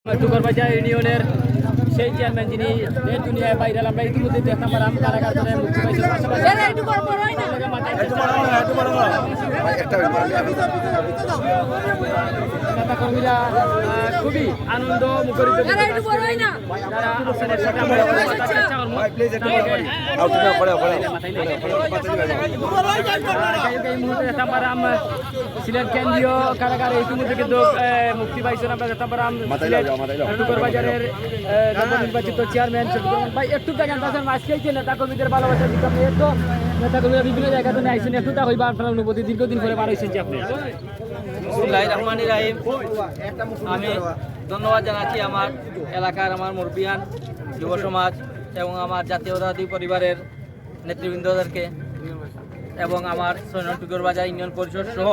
টুকরবাজার ইউনিয়নের সেই চেয়ারম্যান যিনি দেশ দুনিয়ায় বাইরে আমরা ইতিমধ্যে দেখতাম পারাম কারাগার থেকে মুক্তি পাইছে কর্মীরা খুবই আনন্দ মুখরিত যারা আছেন একসাথে এই মুহূর্তে দেখতাম পারাম সিলেট কেন্দ্রীয় কারাগারে ইতিমধ্যে কিন্তু মুক্তি পাইছেন আমরা দেখতাম পারাম টুকরবাজারের নবনির্বাচিত চেয়ারম্যান ভাই একটু দেখেন তাছাড়া আজকে যে নেতা কর্মীদের ভালোবাসা দিতে আপনি একটু নেতা কর্মীরা বিভিন্ন জায়গা থেকে আইসেন একটু তা হইবা আপনার অনুভূতি দীর্ঘদিন ধরে বার হয়েছেন যে আপনি বিসমিল্লাহির রহমানির রহিম। আমি ধন্যবাদ জানাচ্ছি আমার এলাকার আমার মুরব্বিয়ান যুব সমাজ এবং আমার জাতীয়তাবাদী পরিবারের নেতৃবৃন্দদেরকে এবং আমার টুকরবাজার ইউনিয়ন পরিষদ সহ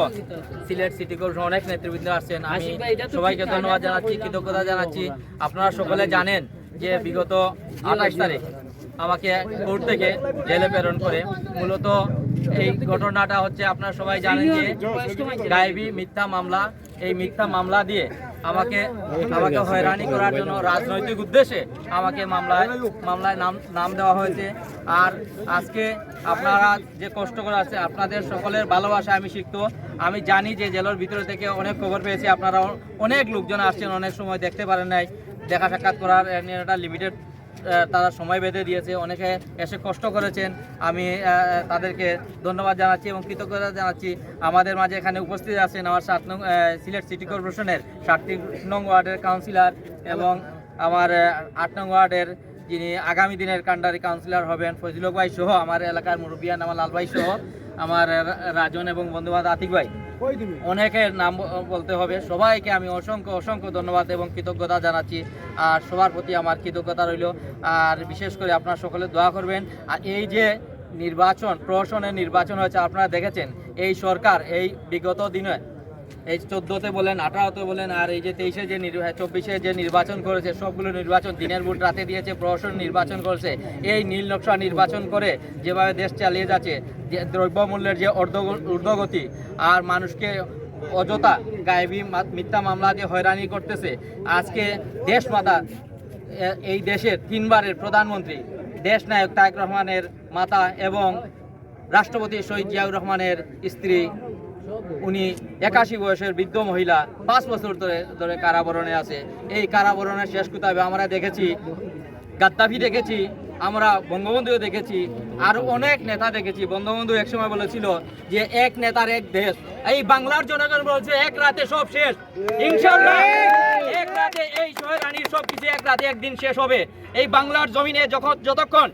সিলেট সিটি কর্পোরেশন অনেক নেতৃবৃন্দ আসছেন। আমি সবাইকে ধন্যবাদ জানাচ্ছি, কৃতজ্ঞতা জানাচ্ছি। আপনারা সকলে জানেন যে বিগত 28 তারিখ আমাকে কোর্ট থেকে জেলে প্রেরণ করে। মূলত এই ঘটনাটা হচ্ছে আপনারা সবাই জানেন যে গায়েবী মিথ্যা মামলা, এই মিথ্যা মামলা দিয়ে আমাকে হয়রানি করার জন্য রাজনৈতিক উদ্দেশ্যে আমাকে মামলায় নাম দেওয়া হয়েছে। আর আজকে আপনারা যে কষ্ট করে আছে আপনাদের সকলের ভালোবাসা আমি শিখত। আমি জানি যে জেলের ভিতরে থেকে অনেক খবর পেয়েছি, আপনারা অনেক লোকজন আসছেন, অনেক সময় দেখতে পারেন নাই, দেখা সাক্ষাৎ করার একটা লিমিটেড তারা সময় বেঁধে দিয়েছে, অনেকে এসে কষ্ট করেছেন। আমি তাদেরকে ধন্যবাদ জানাচ্ছি এবং কৃতজ্ঞতা জানাচ্ছি। আমাদের মাঝে এখানে উপস্থিত আছেন আমার সিলেট সিটি কর্পোরেশনের 7 নং ওয়ার্ডের কাউন্সিলর এবং আমার 8 নং ওয়ার্ডের যিনি আগামী দিনের কান্ডারি কাউন্সিলর হবেন ফজিলক ভাই সহ আমার এলাকার মুরব্বিয়ান আমার লাল ভাই সহ আমার রাজন এবং বন্ধুবান্ধব আতিক ভাই, অনেকের নাম বলতে হবে। সবাইকে আমি অসংখ্য ধন্যবাদ এবং কৃতজ্ঞতা জানাচ্ছি। আর সবার প্রতি আমার কৃতজ্ঞতা রইল। আর বিশেষ করে আপনারা সকলে দোয়া করবেন। আর এই যে নির্বাচন, প্রশাসনের নির্বাচন হয়েছে আপনারা দেখেছেন, এই সরকার এই বিগত দিনে এই 14তে বলেন 18তে বলেন আর এই যে 23-এ যে 24-এ যে নির্বাচন করেছে, সবগুলো নির্বাচন দিনের ভোট রাতে দিয়েছে, প্রশাসন নির্বাচন করেছে। এই নীল নকশা নির্বাচন করে যেভাবে দেশ চালিয়ে যাচ্ছে, যে দ্রব্যমূল্যের যে ঊর্ধ্বগতি আর মানুষকে অযথা গায়েবী মিথ্যা মামলা দিয়ে হয়রানি করতেছে। আজকে দেশমাতা এই দেশের 3বারের প্রধানমন্ত্রী দেশ নায়ক তারেক রহমানের মাতা এবং রাষ্ট্রপতি শহীদ জিয়াউর রহমানের স্ত্রী, উনি 81 বয়সের বৃদ্ধ মহিলা 5 বছর ধরে কারাবরণে আছে। এই কারাবরণের শেষ কোথায় আমরা দেখেছি, গাদ্দাফি দেখেছি, আমরা বঙ্গবন্ধুও দেখেছি, আরো অনেক নেতা দেখেছি। বঙ্গবন্ধু একসময় বলেছিল যে এক নেতার এক দেশ। এই বাংলার জনগণ বলছে এক রাতে সব শেষ, ইনশাআল্লাহ এক রাতে এই হয়রানির সবকিছু এক রাতে একদিন শেষ হবে। এই বাংলার জমিনে যতক্ষণ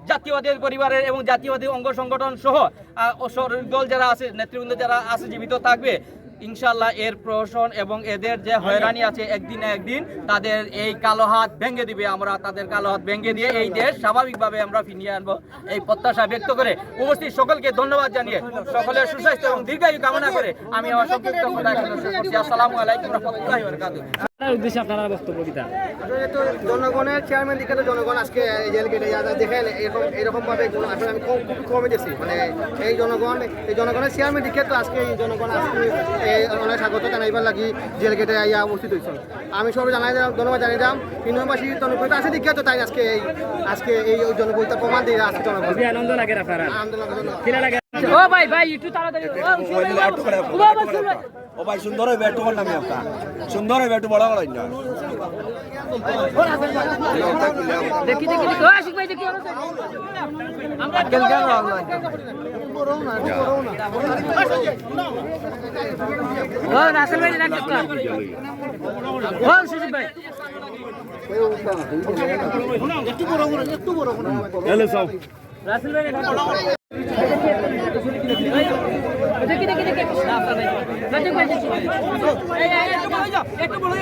জাতীয়বাদী পরিবারের এবং জাতীয়বাদী অঙ্গ সংগঠন সহ দল যারা আছে, নেতৃবৃন্দ যারা আছে জীবিত থাকবে, ইনশাআল্লাহ এর প্রশাসন এবং এদের যে হয়রানি আছে একদিন না একদিন তাদের এই কালো হাত ভেঙে দিবে। আমরা তাদের কালো হাত ভেঙে দিয়ে এই দেশ স্বাভাবিকভাবে আমরা ফিরিয়ে আনবো, এই প্রত্যাশা ব্যক্ত করে উপস্থিত সকলকে ধন্যবাদ জানিয়ে সকলের সুস্বাস্থ্য এবং দীর্ঘায়ু কামনা করে আমি আমার সংক্ষিপ্ত কথা করছি। আসসালামু আলাইকুম ওয়া রাহমাতুল্লাহি ওয়া বারাকাতুহু। উদ্দেশ্যে আপনারা বক্তব্য দিতা জনগণের চেয়ারম্যান দিকে তো জনগণ আজকে জেল গেটে দেখেন এরকম ভাবে আসলে আমি খুব কমে দেখছি। মানে এই জনগণের চেয়ারম্যান দিকে তো আজকে এই জনগণ আজকে অনেক স্বাগত জানাইবার লাগি জেল গেটে আইয়া উপস্থিত হয়েছেন। আমি সবাই জানাই দিলাম, ধন্যবাদ জানিয়ে দিলাম। ইউনিয়নবাসী জনপ্রিয়তা আছে দিকে তো তাই আজকে এই জনপ্রিয়তার প্রমাণ দিয়ে আজকে জনগণ আনন্দ লাগে আপনারা আনন্দ লাগে। ও ভাই একটু তাড়াতাড়ি ও ভাই সুন্দর হয়ে ব্যাট করলাম একটা সুন্দর হয়ে ব্যাট বড় বড় দেখি আশিক ভাই দেখি আমরা ও রাসেল ভাই লাগবে ও সুজিত ভাই একটু বড় হ্যালো সব রাসেল ভাই দেখি একটু বলো